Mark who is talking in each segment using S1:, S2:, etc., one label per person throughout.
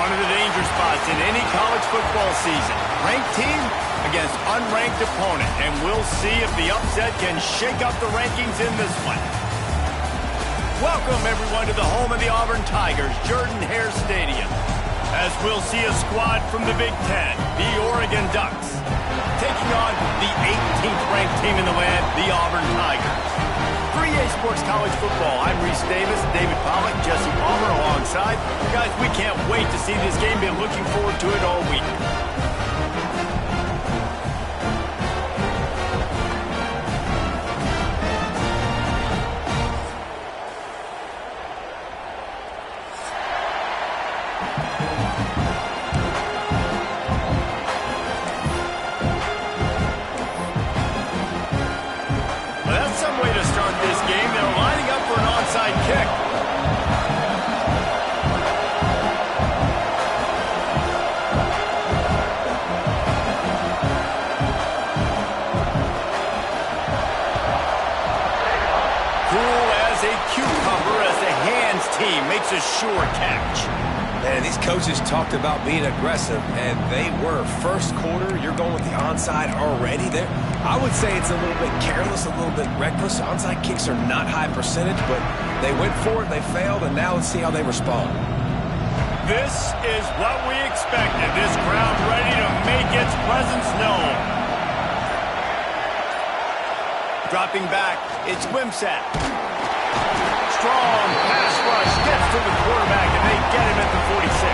S1: One of the danger spots in any college football season. Ranked team against unranked opponent. And we'll see if the upset can shake up the rankings in this one. Welcome, everyone, to the home of the Auburn Tigers, Jordan-Hare Stadium. As we'll see a squad from the Big Ten, the Oregon Ducks, taking on the 18th ranked team in the land, the Auburn Tigers. For EA Sports College Football, I'm Reese Davis, David Pollack, Jesse Palmer alongside. Guys, we can't wait to see this game. Been looking forward to it all week. Makes a sure catch.
S2: Man, these coaches talked about being aggressive, and they were. First quarter, you're going with the onside already there. I would say it's a little bit careless, a little bit reckless. Onside kicks are not high percentage, but they went for it, they failed, and now let's see how they respond.
S1: This is what we expected. This crowd ready to make its presence known. Dropping back, it's Wimsatt. Strong pass rush gets to the quarterback, and they get him at the 46.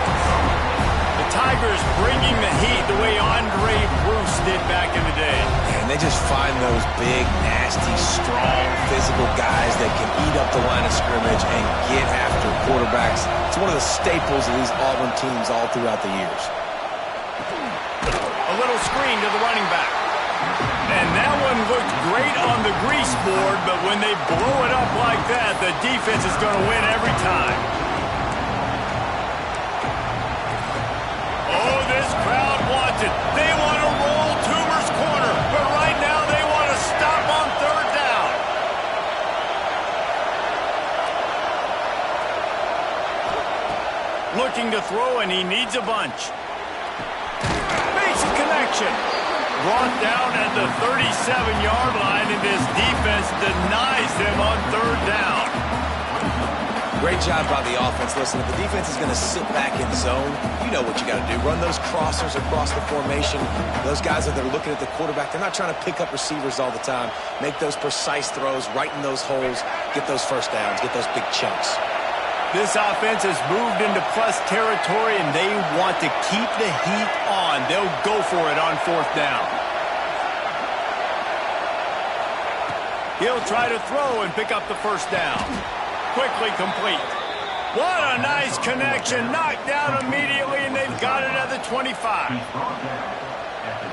S1: The Tigers bringing the heat the way Andre Bruce did back in the day.
S2: And they just find those big, nasty, strong, physical guys that can eat up the line of scrimmage and get after quarterbacks. It's one of the staples of these Auburn teams all throughout the years.
S1: A little screen to the running back. And that one looked great on the grease board, but when they blow it up like that, the defense is going to win every time. Oh, this crowd wants it. They want to roll Toomer's corner, but right now they want to stop on third down. Looking to throw, and he needs a bunch. Makes a connection. Brought down at the 37-yard line, and this defense denies them on third down.
S2: Great job by the offense. Listen, if the defense is going to sit back in zone, you know what you got to do. Run those crossers across the formation. Those guys that are looking at the quarterback, they're not trying to pick up receivers all the time. Make those precise throws, right in those holes, get those first downs, get those big chunks.
S1: This offense has moved into plus territory, and they want to keep the heat on. They'll go for it on fourth down. He'll try to throw and pick up the first down. Quickly complete. What a nice connection. Knocked down immediately, and they've got it at the 25.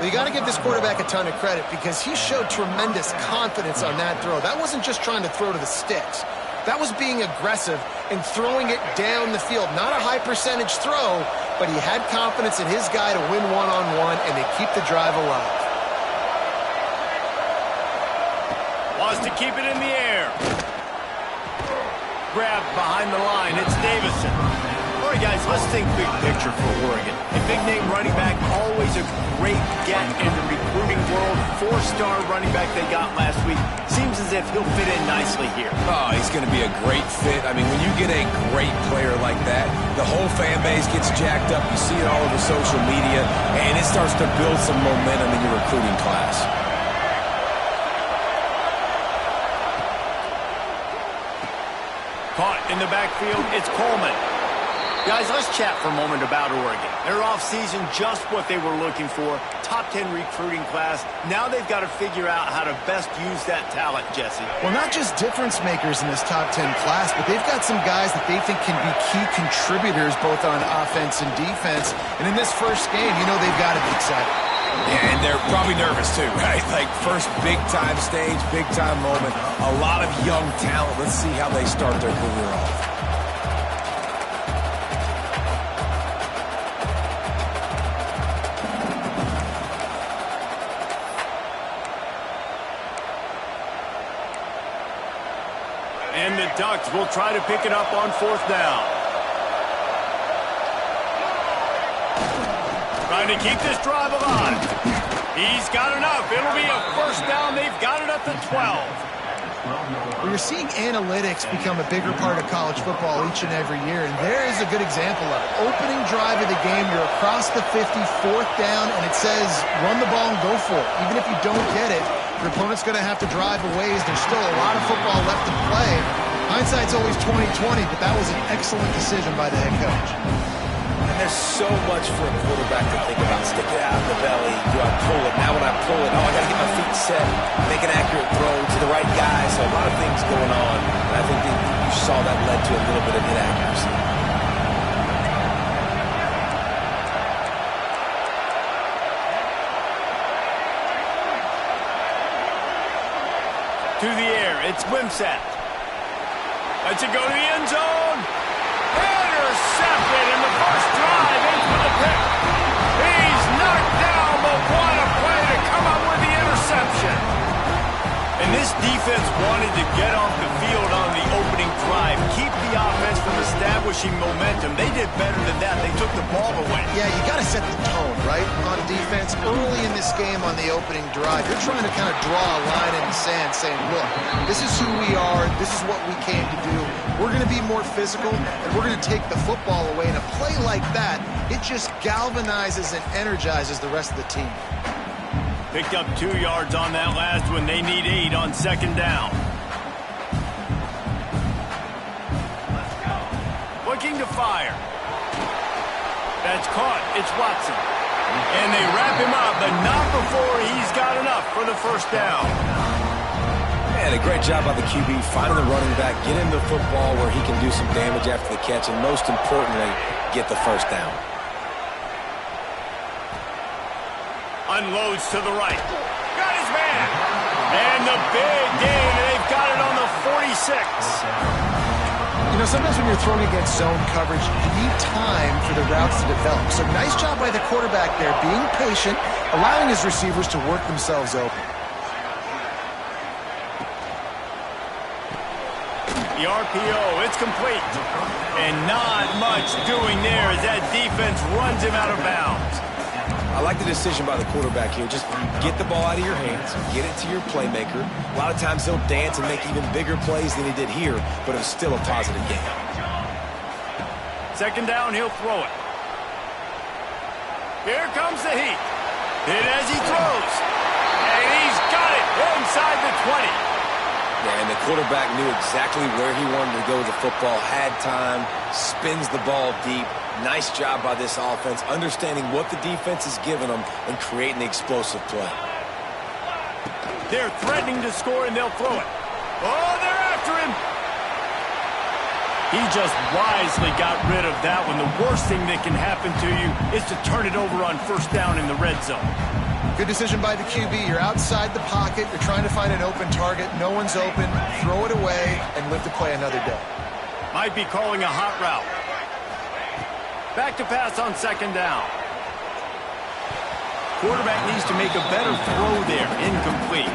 S3: Well, you got to give this quarterback a ton of credit because he showed tremendous confidence on that throw. That wasn't just trying to throw to the sticks. That was being aggressive and throwing it down the field. Not a high percentage throw, but he had confidence in his guy to win one-on-one, and they keep the drive alive.
S1: Wants to keep it in the air. Grabbed behind the line. It's Davison. All right, guys, let's think big picture for Oregon. A big-name running back, always a great get in the recruiting world. Four-star running back they got last week. Seems as if he'll fit in nicely here.
S2: Oh, he's going to be a great fit. I mean, when you get a great player like that, the whole fan base gets jacked up. You see it all over social media, and it starts to build some momentum in your recruiting class.
S1: Caught in the backfield, it's Coleman. Guys, let's chat for a moment about Oregon. Their offseason, just what they were looking for. Top 10 recruiting class. Now they've got to figure out how to best use that talent, Jesse.
S3: Well, not just difference makers in this top 10 class, but they've got some guys that they think can be key contributors both on offense and defense. And in this first game, you know they've got to be excited.
S2: Yeah, and they're probably nervous too, right? Like first big-time stage, big-time moment. A lot of young talent. Let's see how they start their career off.
S1: And the Ducks will try to pick it up on fourth down. Trying to keep this drive alive. He's got enough. It'll be a first down. They've got it at the 12.
S3: Well, you're seeing analytics become a bigger part of college football each and every year, and there is a good example of it. Opening drive of the game, you're across the 50, fourth down, and it says run the ball and go for it. Even if you don't get it, your opponent's going to have to drive a ways. There's still a lot of football left to play. Hindsight's always 20/20, but that was an excellent decision by the head coach.
S2: And there's so much for a quarterback to think about. Stick it out in the belly. Do I pull it? Now when I pull it, I got to get my feet set, make an accurate throw to the right guy. So a lot of things going on. And I think that you saw that led to a little bit of inaccuracy.
S1: To the air, it's Wimsatt. Lets it go to the end zone. Intercepted in the first drive, in for the pick. He's knocked down, but what a play to come up with the interception. And this defense wanted to get off the field on the opening drive, keep the offense from establishing momentum. They did better than that. They took the ball away.
S3: Yeah, you got to set the tone, right, on defense. Early in this game on the opening drive, you're trying to kind of draw a line in the sand saying, look, this is who we are. This is what we came to do. We're going to be more physical, and we're going to take the football away. And a play like that, it just galvanizes and energizes the rest of the team.
S1: Picked up 2 yards on that last one. They need 8 on second down. Looking to fire. That's caught. It's Watson. And they wrap him up, but not before he's got enough for the first down.
S2: Man, a great job by the QB, finding the running back, get him the football where he can do some damage after the catch, and most importantly, get the first down.
S1: Unloads to the right. Got his man. And the big gain. They've got it on the 46.
S3: You know, sometimes when you're throwing against zone coverage, you need time for the routes to develop. So nice job by the quarterback there, being patient, allowing his receivers to work themselves open.
S1: The RPO, it's complete. And not much doing there as that defense runs him out of bounds.
S2: I like the decision by the quarterback here. Just get the ball out of your hands, get it to your playmaker. A lot of times he'll dance and make even bigger plays than he did here, but it was still a positive game.
S1: Second down, he'll throw it. Here comes the heat. Hit as he throws. And he's got it inside the 20.
S2: Yeah, and the quarterback knew exactly where he wanted to go with the football, had time, spins the ball deep. Nice job by this offense, understanding what the defense is giving them and creating the explosive play.
S1: They're threatening to score, and they'll throw it. Oh, they're after him. He just wisely got rid of that one. The worst thing that can happen to you is to turn it over on first down in the red zone.
S3: Good decision by the QB. You're outside the pocket. You're trying to find an open target. No one's open. Throw it away and live to play another day.
S1: Might be calling a hot route. Back to pass on second down. Quarterback needs to make a better throw there. Incomplete.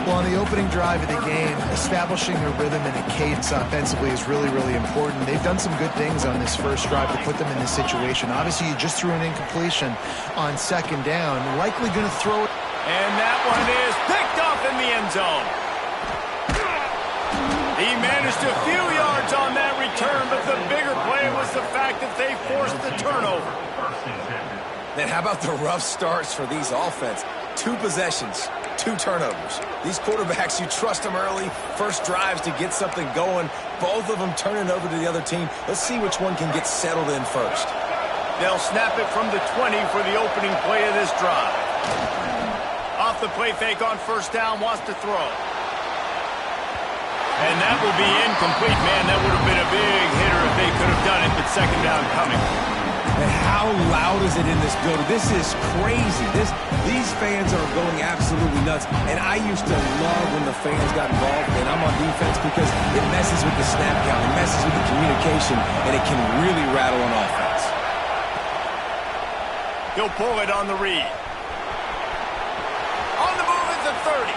S3: Well, on the opening drive of the game, establishing a rhythm and a cadence offensively is really, really important. They've done some good things on this first drive to put them in this situation. Obviously, you just threw an incompletion on second down. Likely going to throw it.
S1: And that one is picked off in the end zone. He managed a few yards on that return, but the bigger play was the fact that they forced the turnover.
S2: Man, how about the rough starts for these offense? 2 possessions, 2 turnovers. These quarterbacks, you trust them early, first drives to get something going. Both of them turning over to the other team. Let's see which one can get settled in first.
S1: They'll snap it from the 20 for the opening play of this drive. Off the play fake on first down, wants to throw. And that will be incomplete. Man, that would have been a big hitter if they could have done it, but second down coming.
S2: And how loud is it in this building? This is crazy. These fans are going absolutely nuts. And I used to love when the fans got involved, and I'm on defense because it messes with the snap count, it messes with the communication, and it can really rattle an offense.
S1: He'll pull it on the read. On the move at the 30.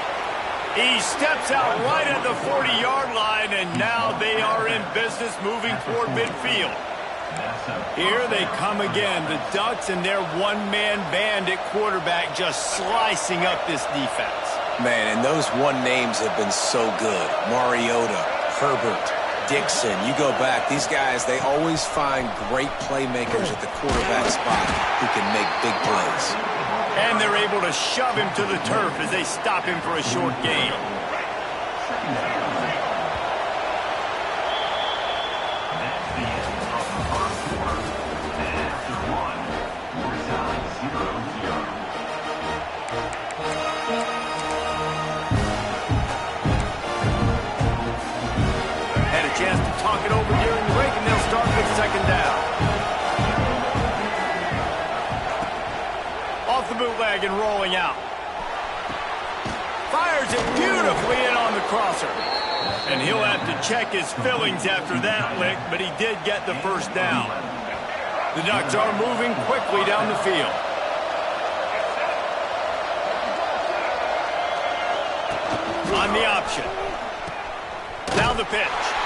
S1: He steps out right at the 40-yard line, and now they are in business moving toward midfield. Here they come again. The Ducks and their one-man band at quarterback just slicing up this defense.
S2: Man, and those one names have been so good. Mariota, Herbert, Dixon. You go back, these guys, they always find great playmakers at the quarterback spot who can make big plays.
S1: And they're able to shove him to the turf as they stop him for a short gain. Chance to talk it over during the break, and they'll start with second down. Off the bootleg and rolling out. Fires it beautifully in on the crosser. And he'll have to check his fillings after that lick, but he did get the first down. The Ducks are moving quickly down the field. On the option. Now the pitch.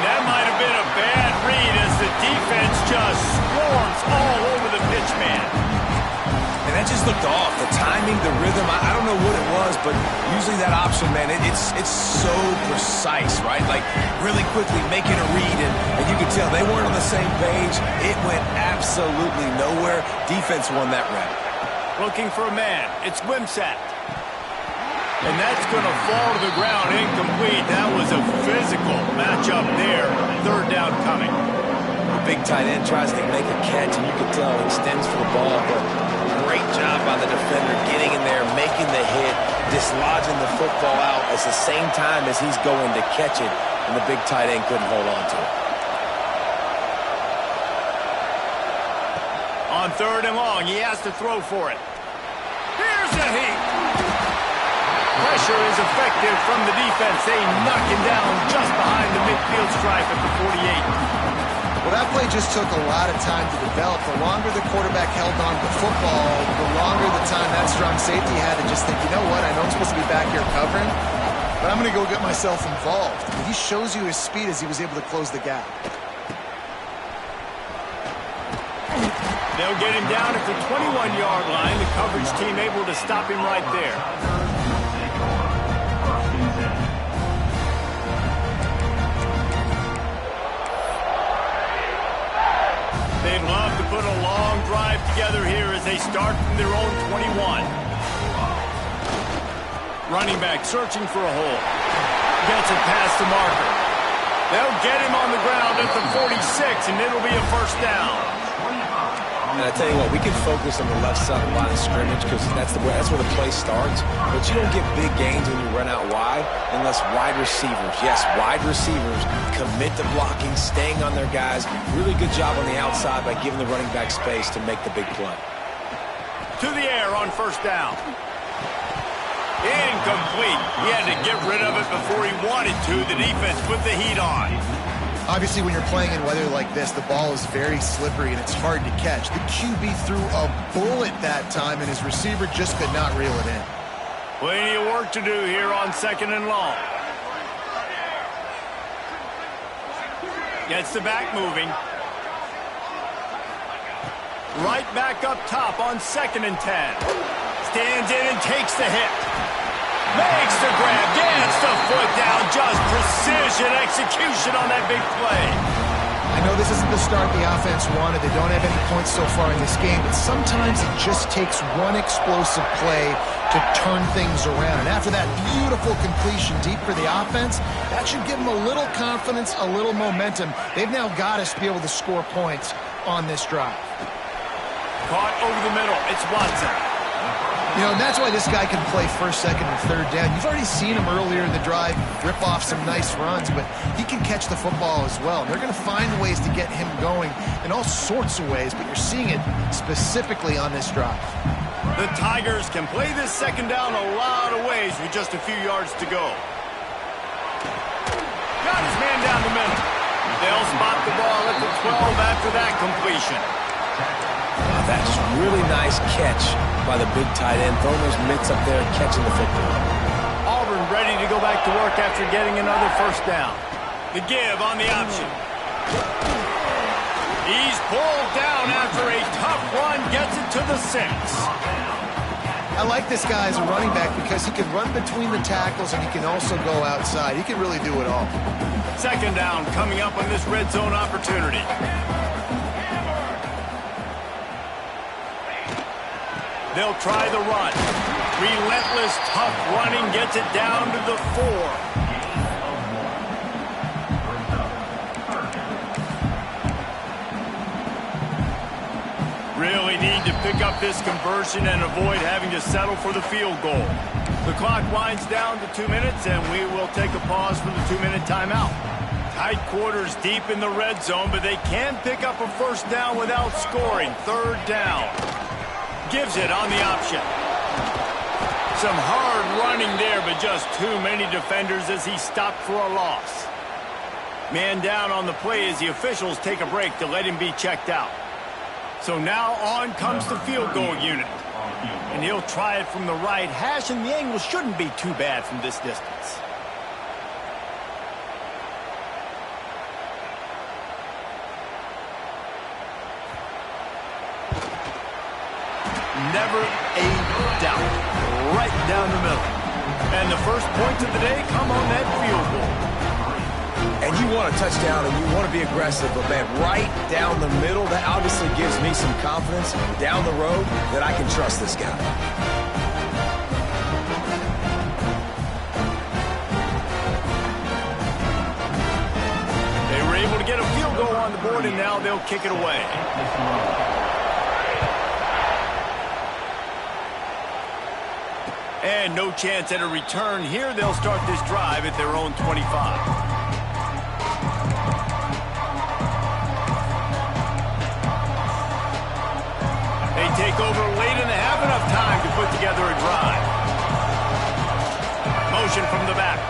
S1: That might have been a bad read as the defense just swarms all over the pitch man.
S2: And that just looked off. The timing, the rhythm, I don't know what it was, but usually that option, man, it's so precise, right? Like really quickly making a read, and you can tell they weren't on the same page. It went absolutely nowhere. Defense won that rep.
S1: Looking for a man. It's Wimsatt. And that's going to fall to the ground incomplete. That was a physical matchup there. Third down coming.
S2: The big tight end tries to make a catch, and you can tell it extends for the ball, but great job by the defender getting in there, making the hit, dislodging the football out at the same time as he's going to catch it, and the big tight end couldn't hold on to it.
S1: On third and long, he has to throw for it. Here's the heat. Pressure is effective from the defense. They knock him down just behind the midfield stripe at the 48.
S3: Well, that play just took a lot of time to develop. The longer the quarterback held on to the football, the longer the time that strong safety had to just think, you know what, I know I'm supposed to be back here covering, but I'm going to go get myself involved. And he shows you his speed as he was able to close the gap.
S1: They'll get him down at the 21-yard line. The coverage team able to stop him right there. They'd love to put a long drive together here as they start from their own 21. Running back searching for a hole. Gets it past the marker. They'll get him on the ground at the 46, and it'll be a first down.
S2: And I tell you what, we can focus on the left side of the line of scrimmage because that's where the play starts. But you don't get big gains when you run out wide unless wide receivers, yes, wide receivers, commit to blocking, staying on their guys. Really good job on the outside by giving the running back space to make the big play.
S1: To the air on first down. Incomplete. He had to get rid of it before he wanted to. The defense put the heat on.
S3: Obviously, when you're playing in weather like this, the ball is very slippery and it's hard to catch. The QB threw a bullet that time, and his receiver just could not reel it in.
S1: Plenty of work to do here on second and long. Gets the back moving. Right back up top on second and 10. Stands in and takes the hit. Makes the grab, gets the foot down, just precision execution on that big play.
S3: I know this isn't the start the offense wanted. They don't have any points so far in this game, but sometimes it just takes one explosive play to turn things around. And after that beautiful completion deep for the offense, that should give them a little confidence, a little momentum. They've now got us to be able to score points on this drive.
S1: Caught over the middle, it's Watson.
S3: You know, and that's why this guy can play first, second, and third down. You've already seen him earlier in the drive rip off some nice runs, but he can catch the football as well. They're going to find ways to get him going in all sorts of ways, but you're seeing it specifically on this drive.
S1: The Tigers can play this second down a lot of ways with just a few yards to go. Got his man down the middle. They'll spot the ball at the 12 after that completion.
S2: That's really nice catch by the big tight end, throwing those mitts up there and catching the football.
S1: Auburn ready to go back to work after getting another first down. The give on the option. He's pulled down after a tough run, gets it to the 6.
S3: I like this guy as a running back because he can run between the tackles and he can also go outside. He can really do it all.
S1: Second down coming up on this red zone opportunity. They'll try the run. Relentless, tough running gets it down to the 4. Really need to pick up this conversion and avoid having to settle for the field goal. The clock winds down to 2 minutes, and we will take a pause for the 2-minute timeout. Tight quarters deep in the red zone, but they can pick up a first down without scoring. Third down. Gives it on the option. Some hard running there, but just too many defenders as he stopped for a loss. Man down on the play as the officials take a break to let him be checked out. So now on comes the field goal unit. And he'll try it from the right hash, and the angle shouldn't be too bad from this distance. Never a doubt. Right down the middle. And the first points of the day come on that field goal.
S2: And you want a touchdown and you want to be aggressive, but man, right down the middle, that obviously gives me some confidence down the road that I can trust this guy.
S1: They were able to get a field goal on the board, and now they'll kick it away. And no chance at a return here. They'll start this drive at their own 25. Take over late in the half, enough time to put together a drive. Motion from the back.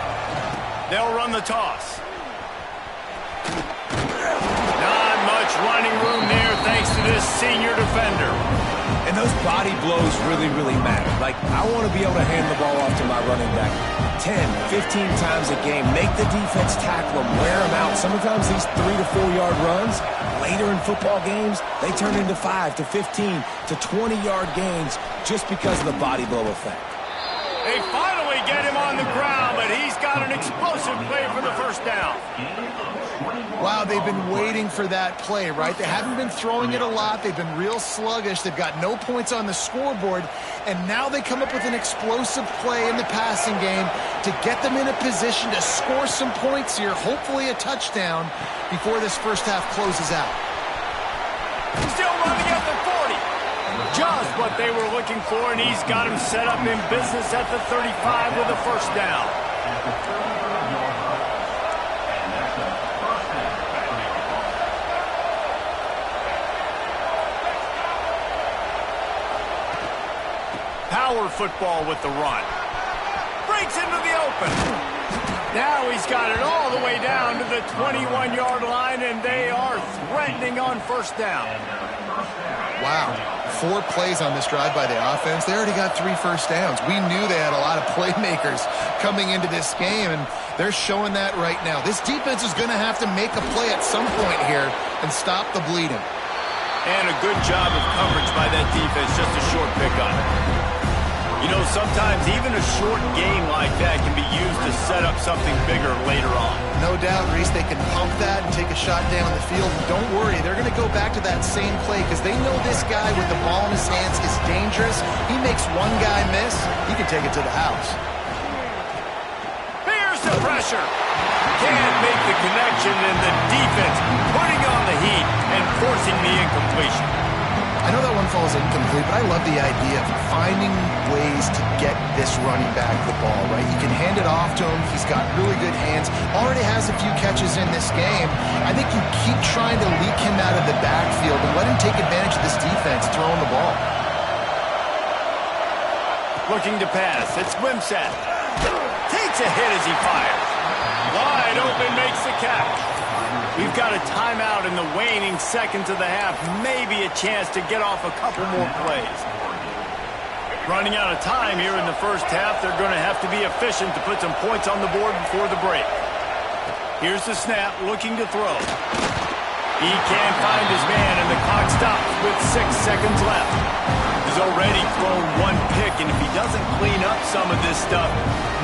S1: They'll run the toss. Not much running room there thanks to this senior defender.
S2: And those body blows really, really matter. Like, I want to be able to hand the ball off to my running back 10, 15 times a game. Make the defense tackle them, wear them out. Sometimes these 3 to 4 yard runs, later in football games, they turn into 5 to 15 to 20-yard gains just because of the body blow effect.
S1: They finally get him on the ground, but he's got an explosive play for the first down.
S3: Wow, they've been waiting for that play, right? They haven't been throwing it a lot. They've been real sluggish. They've got no points on the scoreboard, and now they come up with an explosive play in the passing game to get them in a position to score some points here, hopefully a touchdown, before this first half closes out.
S1: Still running at the 40. Just what they were looking for, and he's got him set up in business at the 35 with a first down. Power football with the run. Breaks into the open. Now he's got it all the way down to the 21-yard line, and they are threatening on first down.
S3: Wow, 4 plays on this drive by the offense. They already got 3 first downs. We knew they had a lot of playmakers coming into this game, and they're showing that right now. This defense is going to have to make a play at some point here and stop the bleeding.
S1: And a good job of coverage by that defense, just a short pickup. You know, sometimes even a short game like that can be used to set up something bigger later on.
S3: No doubt, Reese, they can pump that and take a shot down the field. And don't worry, they're going to go back to that same play because they know this guy with the ball in his hands is dangerous. He makes one guy miss, he can take it to the house.
S1: Here's the pressure. Can't make the connection, and the defense putting on the heat and forcing the incompletion.
S3: I know that one falls incomplete, but I love the idea of finding ways to get this running back the ball, right? You can hand it off to him. He's got really good hands. Already has a few catches in this game. I think you keep trying to leak him out of the backfield and let him take advantage of this defense throwing the ball.
S1: Looking to pass. It's Wimsatt. Takes a hit as he fires. Wide open, makes the catch. We've got a timeout in the waning seconds of the half. Maybe a chance to get off a couple more plays. Running out of time here in the first half. They're going to have to be efficient to put some points on the board before the break. Here's the snap, looking to throw. He can't find his man, and the clock stops with 6 seconds left. He's already thrown one pick, and if he doesn't clean up some of this stuff,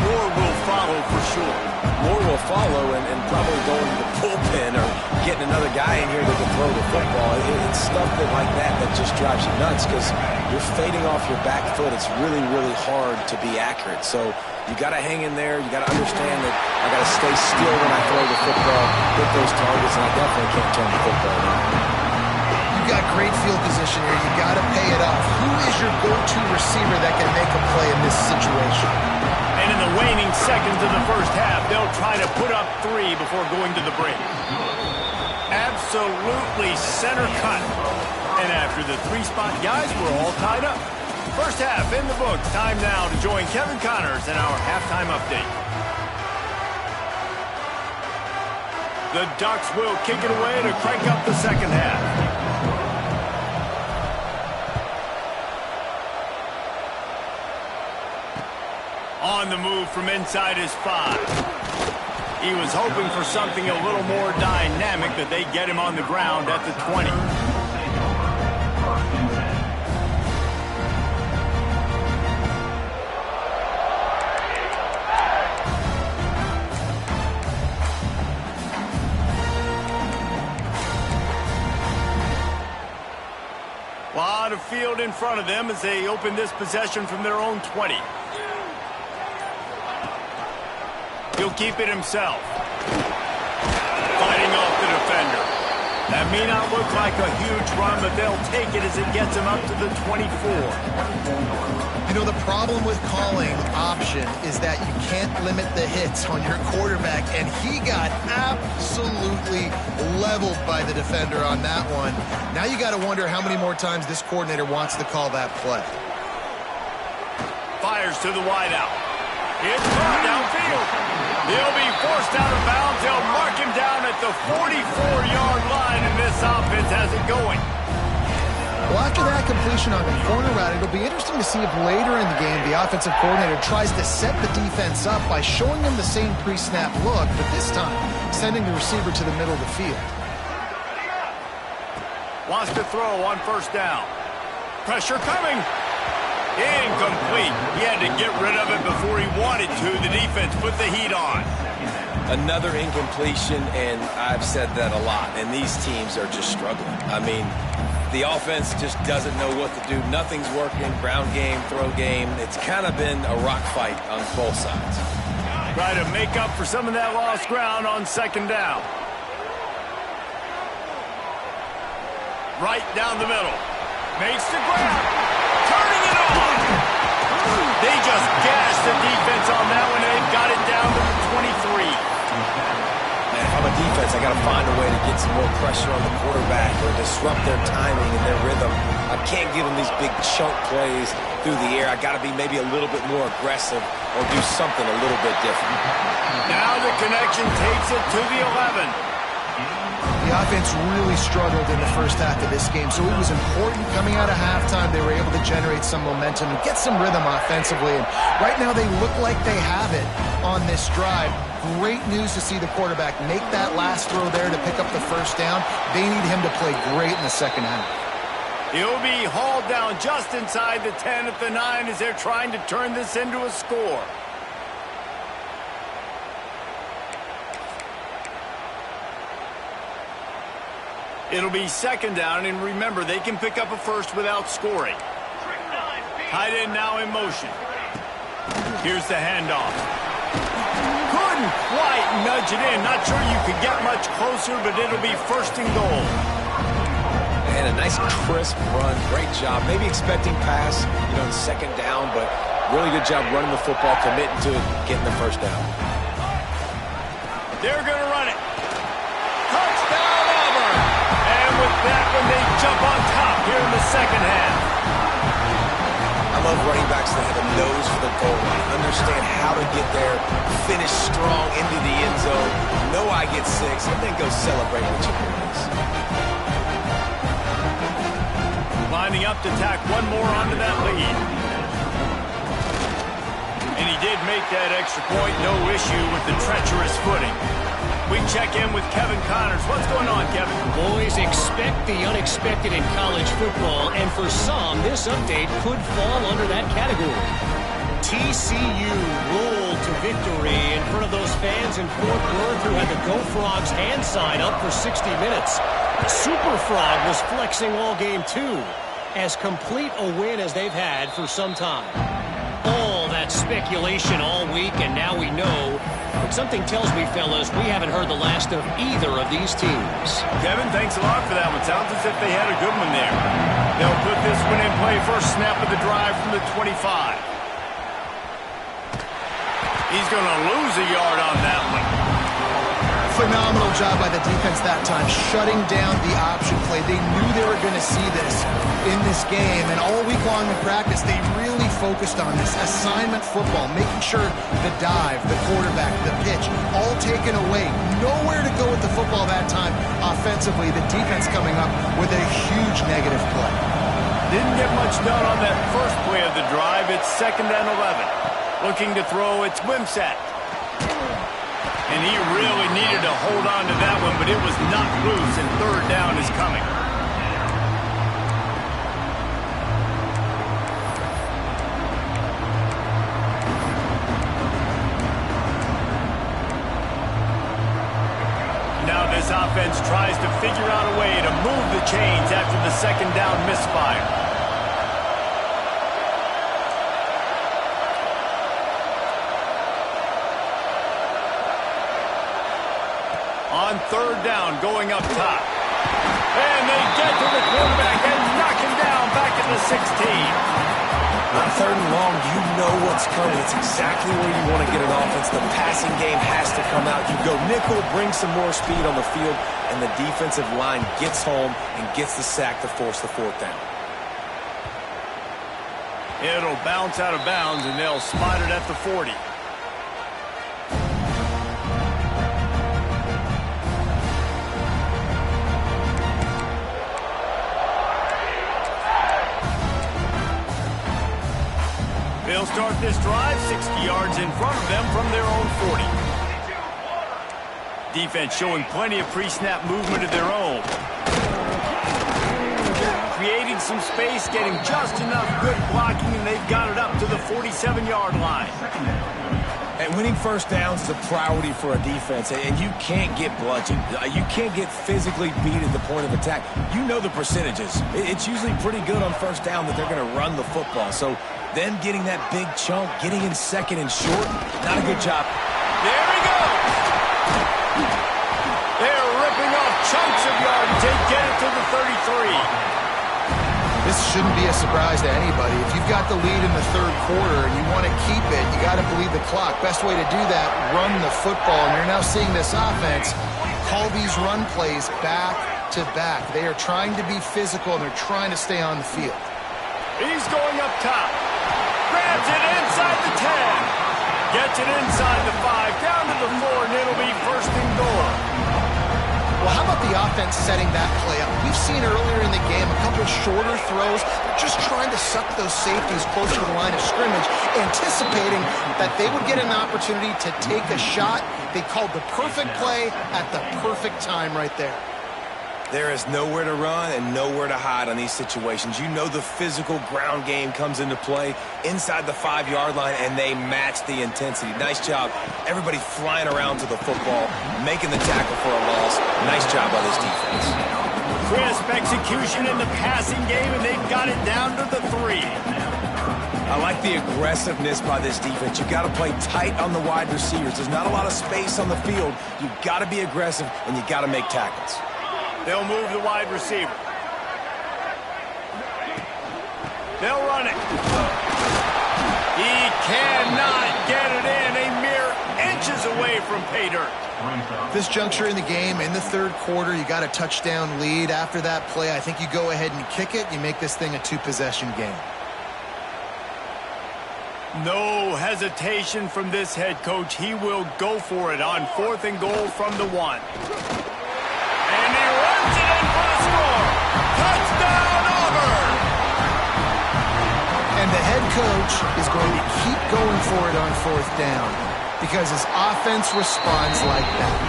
S1: more will follow for sure.
S2: More will follow, and probably going to the bullpen or getting another guy in here that can throw the football. It's stuff like that just drives you nuts because you're fading off your back foot. It's really, really hard to be accurate. So you got to hang in there. You got to understand that I got to stay still when I throw the football, hit those targets, and I definitely can't turn the football down.
S3: You've got great field position here. You got to pay it off. Who is your go-to receiver that can make a play in this situation?
S1: And in the waning seconds of the first half, they'll try to put up 3 before going to the break. Absolutely center cut. And after the 3-spot guys, we're all tied up. First half in the books. Time now to join Kevin Connors in our halftime update. The Ducks will kick it away to crank up the second half. On the move from inside his 5. He was hoping for something a little more dynamic, that they get him on the ground at the 20. A lot of field in front of them as they open this possession from their own 20. He'll keep it himself. Fighting off the defender. That may not look like a huge run, but they'll take it as it gets him up to the 24.
S3: You know, the problem with calling option is that you can't limit the hits on your quarterback, and he got absolutely leveled by the defender on that one. Now you got to wonder how many more times this coordinator wants to call that play.
S1: Fires to the wideout. It's caught downfield. He'll be forced out of bounds. They'll mark him down at the 44-yard line, and this offense has it going.
S3: Well, after that completion on the corner route, it'll be interesting to see if later in the game the offensive coordinator tries to set the defense up by showing them the same pre-snap look, but this time sending the receiver to the middle of the field.
S1: Wants to throw on first down. Pressure coming. Incomplete. He had to get rid of it before he wanted to. The defense put the heat on.
S2: Another incompletion, and I've said that a lot, and these teams are just struggling. I mean, the offense just doesn't know what to do. Nothing's working. Ground game, throw game. It's kind of been a rock fight on both sides.
S1: Try to make up for some of that lost ground on second down. Right down the middle. Makes the grab. Turning it on. They just gashed the defense on that one, and they've got it down to the 23.
S2: Man, if I'm a defense, I got to find a way to get some more pressure on the quarterback or disrupt their timing and their rhythm. I can't give them these big chunk plays through the air. I got to be maybe a little bit more aggressive or do something a little bit different.
S1: Now the connection takes it to the 11.
S3: The offense really struggled in the first half of this game, so it was important coming out of halftime they were able to generate some momentum and get some rhythm offensively. And right now they look like they have it on this drive. Great news to see the quarterback make that last throw there to pick up the first down. They need him to play great in the second half.
S1: He'll be hauled down just inside the 10 at the 9 as they're trying to turn this into a score. It'll be second down, and remember, they can pick up a first without scoring. Tight end now in motion. Here's the handoff. Couldn't quite nudge it in. Not sure you could get much closer, but it'll be first and goal.
S2: And a nice crisp run. Great job. Maybe expecting pass, in second down, but really good job running the football, committing to it, getting the first down.
S1: They're going to run it. Touchdown, Auburn. And with that one, they jump on top here in the second half.
S2: I love running backs that have a nose for the goal line, understand how to get there, finish strong into the end zone, know I get 6, and then go celebrate with your boys.
S1: Lining up to tack one more onto that lead. And he did make that extra point, no issue with the treacherous footing. We check in with Kevin Connors. What's going on, Kevin?
S4: Boys, expect the unexpected in college football, and for some, this update could fall under that category. TCU rolled to victory in front of those fans in Fort Worth who had the Go Frogs hand sign up for 60 minutes. Super Frog was flexing all game, too. As complete a win as they've had for some time. All that speculation all week, and now we know. But something tells me, fellas, we haven't heard the last of either of these teams.
S1: Kevin, thanks a lot for that one. Sounds as if they had a good one there. They'll put this one in play. First snap of the drive from the 25. He's going to lose a yard on that one.
S3: Phenomenal job by the defense that time, shutting down the option play. They knew they were going to see this in this game, and all week long in practice, they really focused on this assignment football, making sure the dive, the quarterback, the pitch, all taken away. Nowhere to go with the football that time offensively. The defense coming up with a huge negative play.
S1: Didn't get much done on that first play of the drive. It's 2nd and 11. Looking to throw, it's Wimsatt. And he really needed to hold on to that one, but it was knocked loose, and 3rd down is coming. Now this offense tries to figure out a way to move the chains after the 2nd down misfire. On 3rd down, going up top. And they get to the quarterback and knock him down back at the 16.
S2: On 3rd and long, you know what's coming. It's exactly where you want to get an offense. The passing game has to come out. You go nickel, bring some more speed on the field, and the defensive line gets home and gets the sack to force the 4th down.
S1: It'll bounce out of bounds, and they'll spot it at the 40. They'll start this drive 60 yards in front of them from their own 40. Defense showing plenty of pre-snap movement of their own. Creating some space, getting just enough good blocking, and they've got it up to the 47-yard line.
S2: And winning first downs is a priority for a defense, and you can't get bludgeoned. You can't get physically beat at the point of attack. You know the percentages. It's usually pretty good on first down that they're going to run the football. So then getting that big chunk, getting in 2nd and short, not a good job.
S1: There he goes. They're ripping off chunks of yardage. They get it to the 33.
S3: This shouldn't be a surprise to anybody. If you've got the lead in the 3rd quarter and you want to keep it, you got to bleed the clock. Best way to do that, run the football. And you're now seeing this offense call these run plays back to back. They are trying to be physical, and they're trying to stay on the field.
S1: He's going up top. Grabs it inside the 10. Gets it inside the 5, down to the 4, and it'll be 1st and goal.
S3: Well, how about the offense setting that play up? We've seen earlier in the game a couple shorter throws, just trying to suck those safeties closer to the line of scrimmage, anticipating that they would get an opportunity to take a shot. They called the perfect play at the perfect time right there.
S2: There is nowhere to run and nowhere to hide on these situations. You know the physical ground game comes into play inside the 5-yard line, and they match the intensity. Nice job. Everybody flying around to the football, making the tackle for a loss. Nice job by this defense.
S1: Crisp execution in the passing game, and they've got it down to the 3.
S2: I like the aggressiveness by this defense. You've got to play tight on the wide receivers. There's not a lot of space on the field. You've got to be aggressive, and you've got to make tackles.
S1: They'll move the wide receiver. They'll run it. He cannot get it in. A mere inches away from pay dirt.
S3: This juncture in the game, in the 3rd quarter, you got a touchdown lead. After that play, I think you go ahead and kick it. You make this thing a 2-possession game.
S1: No hesitation from this head coach. He will go for it on 4th and goal from the 1. And he runs it in for the score. Touchdown, Auburn!
S3: And the head coach is going to keep going for it on 4th down because his offense responds like that.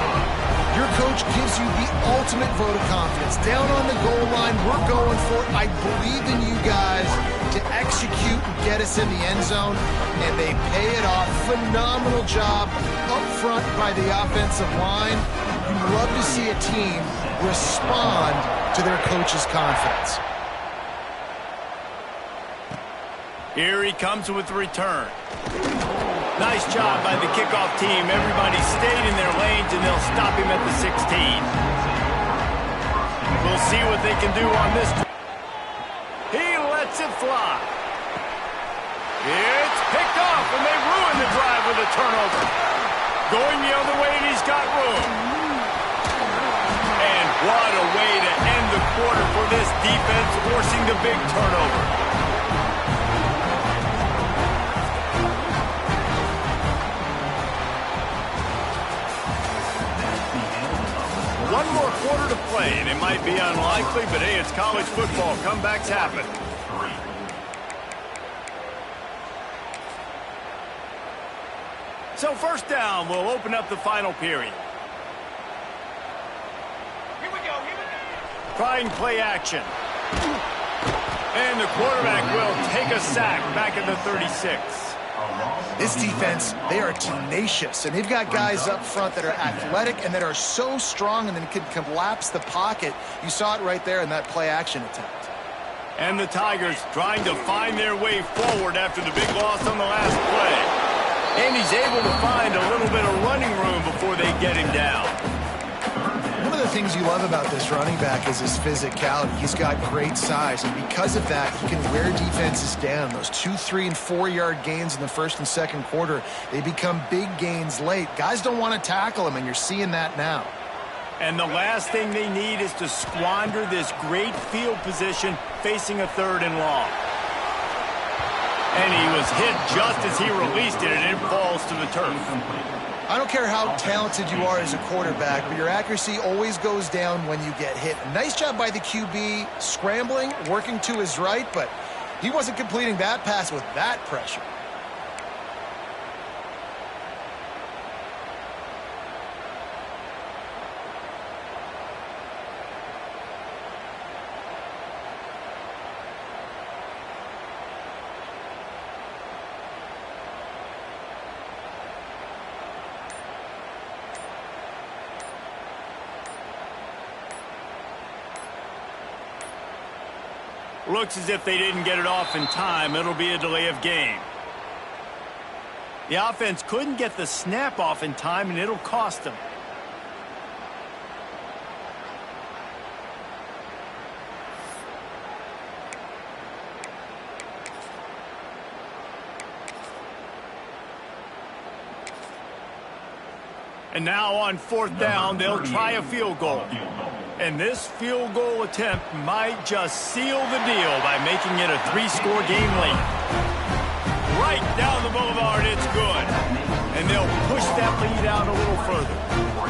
S3: Your coach gives you the ultimate vote of confidence. Down on the goal line, we're going for it. I believe in you guys to execute and get us in the end zone, and they pay it off. Phenomenal job up front by the offensive line. You love to see a team respond to their coach's confidence.
S1: Here he comes with the return. Nice job by the kickoff team. Everybody stayed in their lanes, and they'll stop him at the 16. We'll see what they can do on this. He lets it fly. It's picked off, and they ruin the drive with a turnover. Going the other way, and he's got room. And what a way to end the quarter for this defense, forcing the big turnover. One more quarter to play, and it might be unlikely, but hey, it's college football. Comebacks happen. So first down, we'll open up the final period. Here we go. Trying play action. And the quarterback will take a sack back at the 36.
S3: This defense, they are tenacious, and they've got guys up front that are athletic and that are so strong and then can collapse the pocket. You saw it right there in that play-action attempt.
S1: And the Tigers trying to find their way forward after the big loss on the last play. And he's able to find a little bit of running room before they get him down.
S3: One of the things you love about this running back is his physicality. He's got great size, and because of that, he can wear defenses down. Those 2-, 3-, and 4-yard gains in the first and second quarter, they become big gains late. Guys don't want to tackle him, and you're seeing that now.
S1: And the last thing they need is to squander this great field position facing a 3rd and long. And he was hit just as he released it, and it falls to the turf.
S3: I don't care how talented you are as a quarterback, but your accuracy always goes down when you get hit. Nice job by the QB scrambling, working to his right, but he wasn't completing that pass with that pressure.
S1: Looks as if they didn't get it off in time. It'll be a delay of game. The offense couldn't get the snap off in time, and it'll cost them. And now on 4th down, they'll try a field goal. And this field goal attempt might just seal the deal by making it a 3-score game lead. Right down the boulevard, it's good. And they'll push that lead out a little further.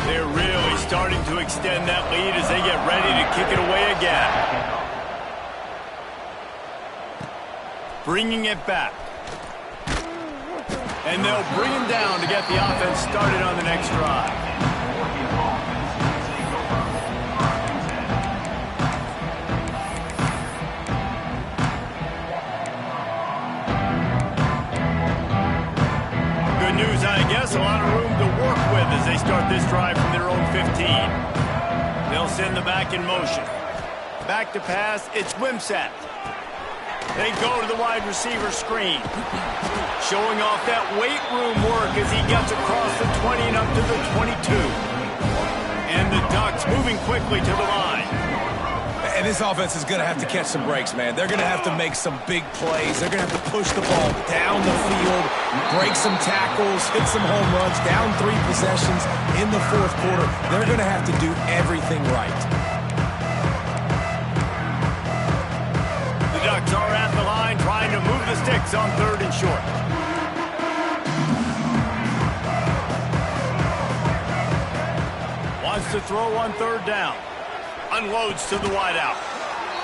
S1: They're really starting to extend that lead as they get ready to kick it away again. Bringing it back. And they'll bring him down to get the offense started on the next drive. News, I guess, a lot of room to work with as they start this drive from their own 15. They'll send the back in motion. Back to pass, it's Wimsatt. They go to the wide receiver screen. Showing off that weight room work as he gets across the 20 and up to the 22. And the Ducks moving quickly to the line.
S2: And this offense is going to have to catch some breaks, man. They're going to have to make some big plays. They're going to have to push the ball down the field, break some tackles, hit some home runs, down 3 possessions in the 4th quarter. They're going to have to do everything right.
S1: The Ducks are at the line trying to move the sticks on 3rd and short. Wants to throw on 3rd down. Unloads to the wideout.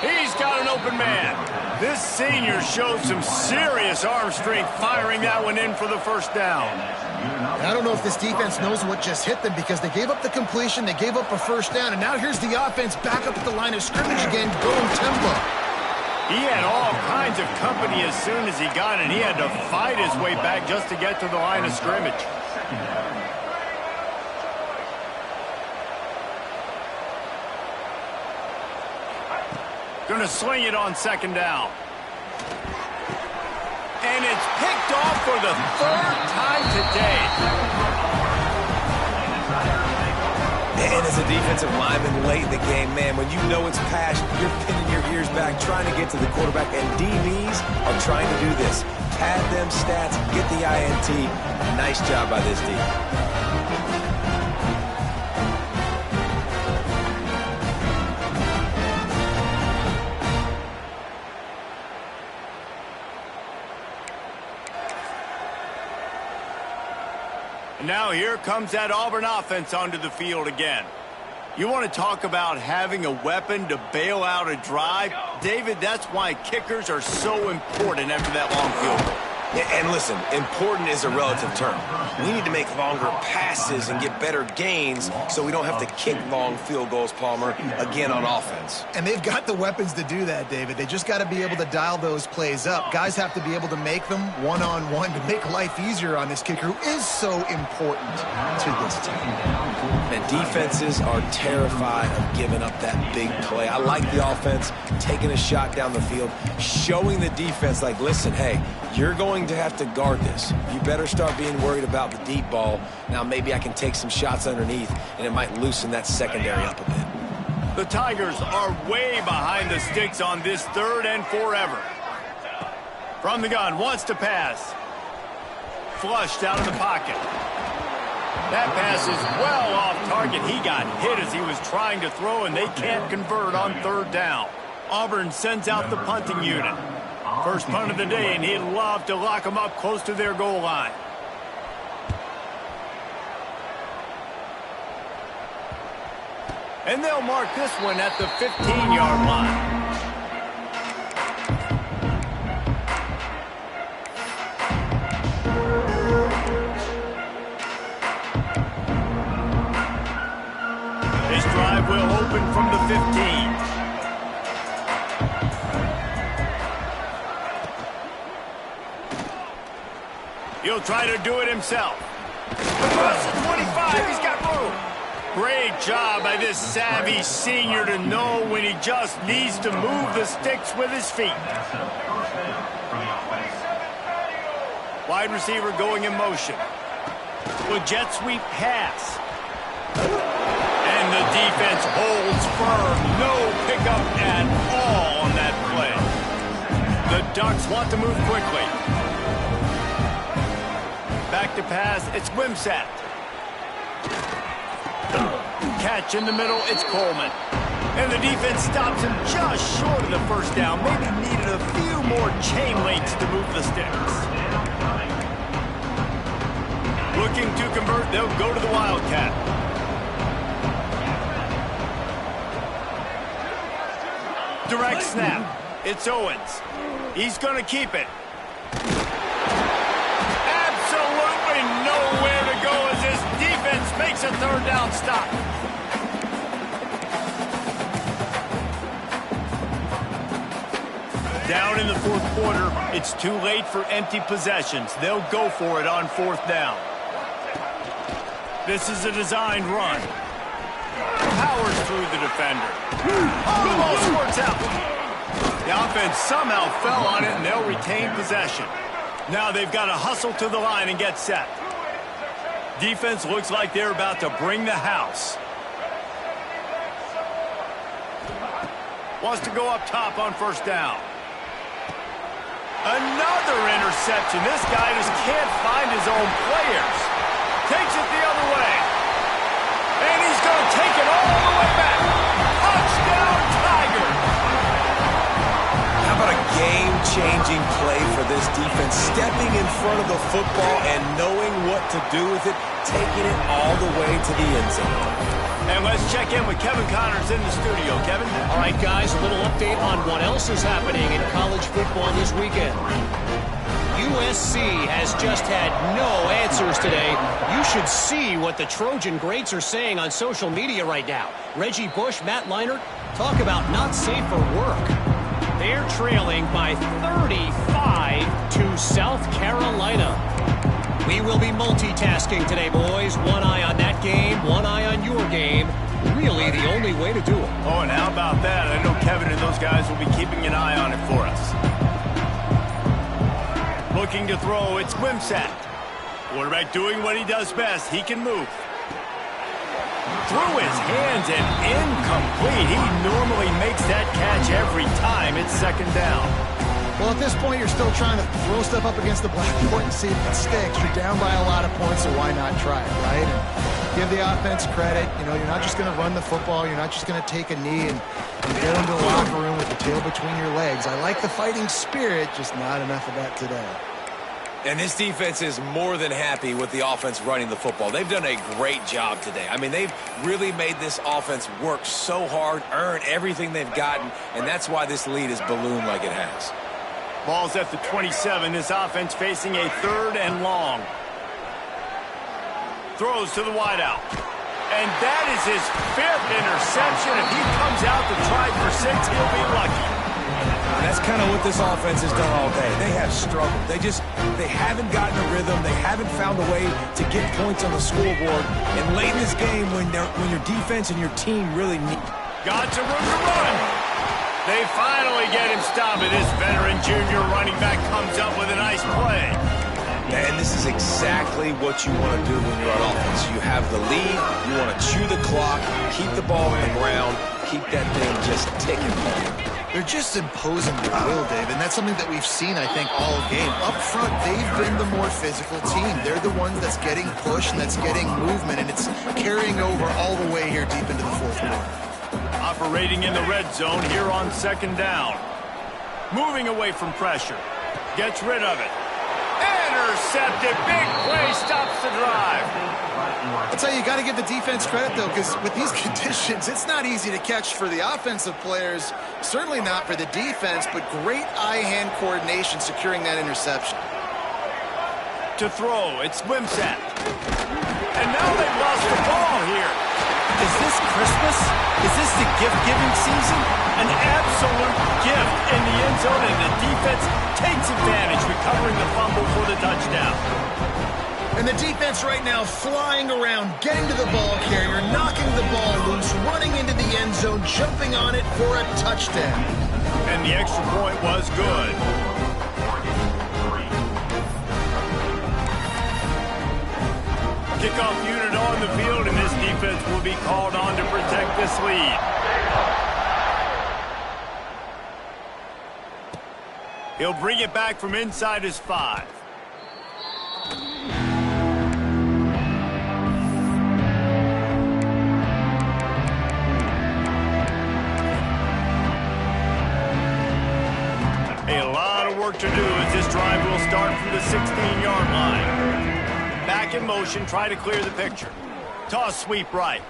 S1: He's got an open man. This senior shows some serious arm strength firing that one in for the first down.
S3: I don't know if this defense knows what just hit them because they gave up the completion, they gave up a first down, and now here's the offense back up at the line of scrimmage again, going tempo.
S1: He had all kinds of company as soon as he got it. He had to fight his way back just to get to the line of scrimmage. Gonna sling it on second down. And it's picked off for the third time today.
S2: And as a defensive lineman late in the game, man, when you know it's passed, you're pinning your ears back, trying to get to the quarterback, and DBs are trying to do this. Pad them stats, get the INT. Nice job by this D.
S1: Now here comes that Auburn offense onto the field again. You want to talk about having a weapon to bail out a drive? David, that's why kickers are so important after that long field goal.
S2: And listen, important is a relative term. We need to make longer passes and get better gains so we don't have to kick long field goals, Palmer, again on offense.
S3: And they've got the weapons to do that, David. They just got to be able to dial those plays up. Guys have to be able to make them one-on-one to make life easier on this kicker who is so important to this team.
S2: And defenses are terrified of giving up that big play. I like the offense taking a shot down the field, showing the defense like, listen, hey, you're going to have to guard this. You better start being worried about the deep ball. Now maybe I can take some shots underneath, and it might loosen that secondary up a bit.
S1: The Tigers are way behind the sticks on this 3rd and forever. From the gun, wants to pass. Flushed out of the pocket. That pass is well off target. He got hit as he was trying to throw, and they can't convert on 3rd down. Auburn sends out the punting unit. First punt of the day, and he'd love to lock them up close to their goal line. And they'll mark this one at the 15-yard line. This drive will open from the 15. He'll try to do it himself. Across the 25, he's got room. Great job by this savvy senior to know when he just needs to move the sticks with his feet. Wide receiver going in motion. With jet sweep pass. And the defense holds firm. No pickup at all on that play. The Ducks want to move quickly. Back to pass, it's Wimsatt. Catch in the middle, it's Coleman. And the defense stops him just short of the first down. Maybe needed a few more chain links to move the sticks. Looking to convert, they'll go to the Wildcat. Direct snap, it's Owens. He's going to keep it. Nowhere to go as this defense makes a 3rd down stop. Down in the 4th quarter, it's too late for empty possessions. They'll go for it on 4th down. This is a designed run. Powers through the defender. Oh, the ball squirts out. The offense somehow fell on it, and they'll retain possession. Now they've got to hustle to the line and get set. Defense looks like they're about to bring the house. Wants to go up top on 1st down. Another interception. This guy just can't find his own players. Takes it the other way. And he's going to take it all the way back. Touchdown, Tigers.
S2: How about a game-changing play for this defense? Stepping in front of the football and knowing what to do with it, taking it all the way to the end zone.
S1: And let's check in with Kevin Connors in the studio. Kevin?
S4: All right, guys, a little update on what else is happening in college football this weekend. USC has just had no answers today. You should see what the Trojan greats are saying on social media right now. Reggie Bush, Matt Leinart, talk about not safe for work. They're trailing by 35 to South Carolina. We will be multitasking today, boys. One eye on that game, one eye on your game. Really the only way to do it.
S1: Oh, and how about that? I know Kevin and those guys will be keeping an eye on it for us. Looking to throw, it's Wimsatt. Quarterback doing what he does best. He can move. Through his hands and incomplete. He normally makes that catch every time. It's second down.
S3: Well, at this point, you're still trying to throw stuff up against the blackboard and see if it sticks. You're down by a lot of points, so why not try it, right? And give the offense credit. You know, you're not just going to run the football. You're not just going to take a knee and go into the locker room with the tail between your legs. I like the fighting spirit, just not enough of that today.
S2: And this defense is more than happy with the offense running the football. They've done a great job today. I mean, they've really made this offense work so hard, earn everything they've gotten, and that's why this lead is ballooned like it has.
S1: Ball's at the 27. This offense facing a 3rd and long. Throws to the wideout. And that is his 5th interception. If he comes out to try for 6, he'll be lucky.
S2: That's kind of what this offense has done all day. They have struggled. They haven't gotten a rhythm. They haven't found a way to get points on the scoreboard. And late in this game, when your defense and your team really need...
S1: Got some room to run. They finally get him stopped. This veteran junior running back comes up with a nice play.
S2: And this is exactly what you want to do when you're on offense. You have the lead. You want to chew the clock, keep the ball on the ground, keep that thing just ticking.
S3: They're just imposing their will, Dave, and that's something that we've seen, I think, all game. Up front, they've been the more physical team. They're the ones that's getting pushed and that's getting movement, and it's carrying over all the way here deep into the 4th quarter.
S1: Operating in the red zone here on 2nd down. Moving away from pressure. Gets rid of it. Intercepted. Big play. Stops the drive.
S3: I'll tell you, you got to give the defense credit, though, because with these conditions, it's not easy to catch for the offensive players. Certainly not for the defense, but great eye-hand coordination securing that interception.
S1: To throw, it's Wimsatt. And now they've lost the ball here. Is this Christmas? Is this the gift-giving season? An absolute gift in the end zone, and the defense takes advantage, recovering the fumble for the touchdown.
S3: And the defense right now flying around, getting to the ball carrier, knocking the ball loose, running into the end zone, jumping on it for a touchdown.
S1: And the extra point was good. Kickoff unit on the field, and this defense will be called on to protect this lead. He'll bring it back from inside his 5. A lot of work to do as this drive will start from the 16-yard line. Back in motion, try to clear the picture. Toss sweep right.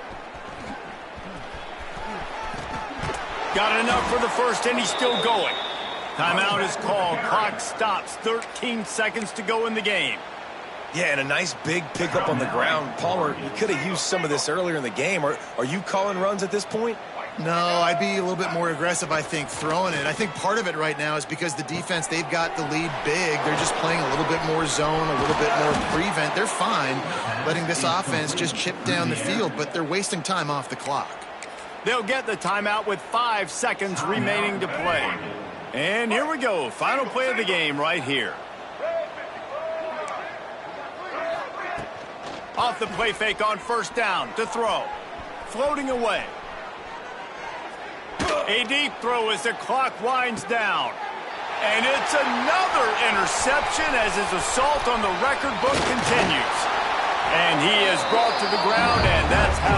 S1: Got enough for the first, and he's still going. Timeout is called. Clock stops. 13 seconds to go in the game.
S2: Yeah, and a nice big pickup on the ground. Palmer, you could have used some of this earlier in the game. Are you calling runs at this point?
S3: No, I'd be a little bit more aggressive, I think, throwing it. I think part of it right now is because the defense, they've got the lead big. They're just playing a little bit more zone, a little bit more prevent. They're fine letting this offense just chip down the field, but they're wasting time off the clock.
S1: They'll get the timeout with 5 seconds remaining to play. And here we go. Final play of the game right here. Off the play fake on first down to throw. Floating away. A deep throw as the clock winds down. And it's another interception as his assault on the record book continues. And he is brought to the ground, and that's how